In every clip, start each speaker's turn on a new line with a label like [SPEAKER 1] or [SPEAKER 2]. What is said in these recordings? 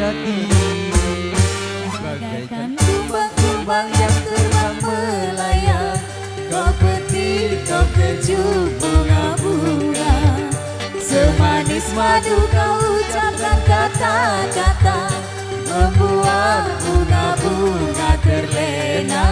[SPEAKER 1] sejati. Bagaikan kumbang-kumbang yang terbang melayang, kau petik, kau kecup bunga-bunga. Semanis madu kau ucapkan kata-kata, membuat bunga-bunga terlena.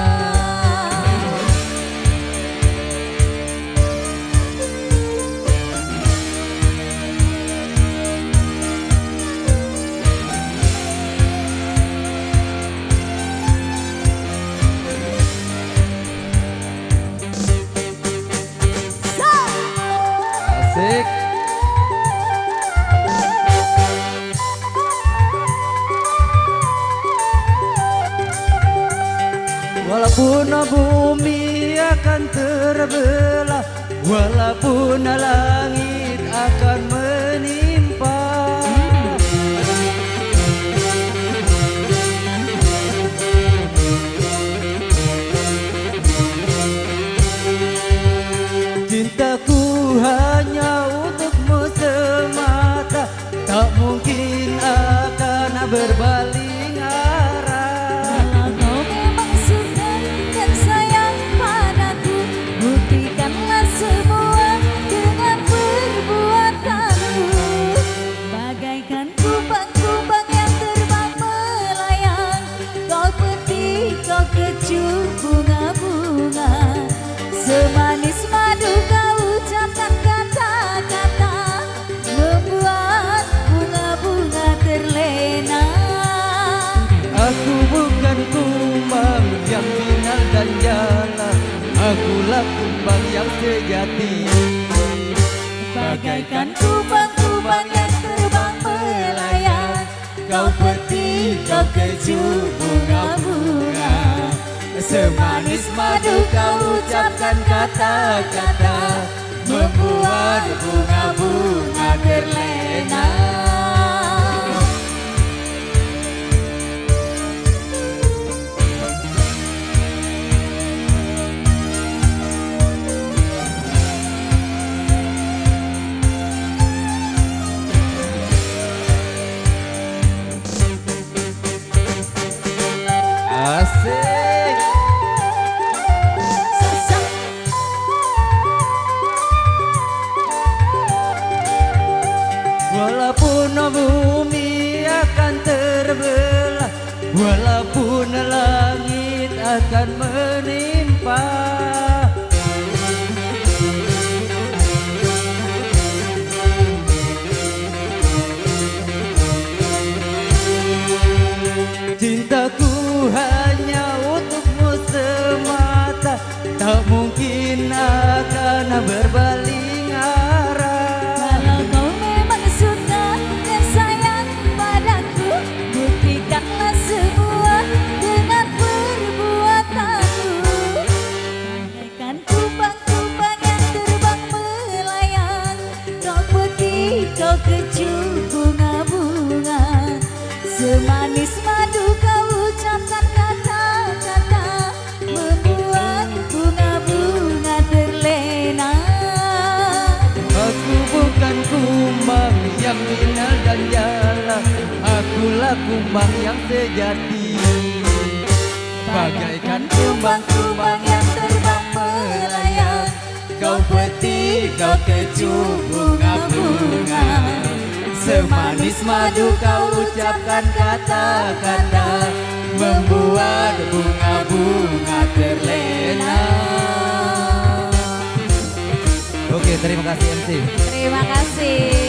[SPEAKER 1] Asik. Walaupun bumi akan terbelah, walaupun langit akan menimpa, cintaku hanya untukmu semata, tak mungkin akan berpaling arah.
[SPEAKER 2] Kalau memang suka dan sayang padaku, buktikanlah semua dengan perbuatanmu. Bagaikan kumbang-kumbang yang terbang melayang, kau petik, kau kecup bunga-bunga. Semanis madu kau ucapkan kata-kata, membuat bunga-bunga terlena.
[SPEAKER 1] Aku bukan kumbang yang final dan jalan, akulah kumbang yang sejati.
[SPEAKER 2] Bagaikan kumbang-kumbang yang terbang melayang, kau petik, kau kecup bunga-bunga.
[SPEAKER 1] Semanis madu kau ucapkan kata-kata, membuat bunga-bunga terlena. Asik. Walaupun bumi akan terbelah, walaupun langit akan menimpa, cintaku hanya untukmu semata, tak mungkin akan berpaling arah.
[SPEAKER 2] Kalau kau memang suka dan sayang padaku, buktikanlah semua dengan perbuatanmu. Bagaikan kumbang-kumbang yang terbang melayang, kau petik, kau kecup bunga-bunga. Semanis madu kau ucapkan kata-kata, membuat bunga-bunga terlena.
[SPEAKER 1] Aku bukan kumbang yang final dan jalan, akulah kumbang yang sejati. Bagaikan kumbang-kumbang yang terbang melayang, kau petik, kau kecup bunga-bunga. Semanis madu kau ucapkan kata-kata, membuat bunga-bunga terlena. Oke, terima kasih MC.
[SPEAKER 2] Terima kasih.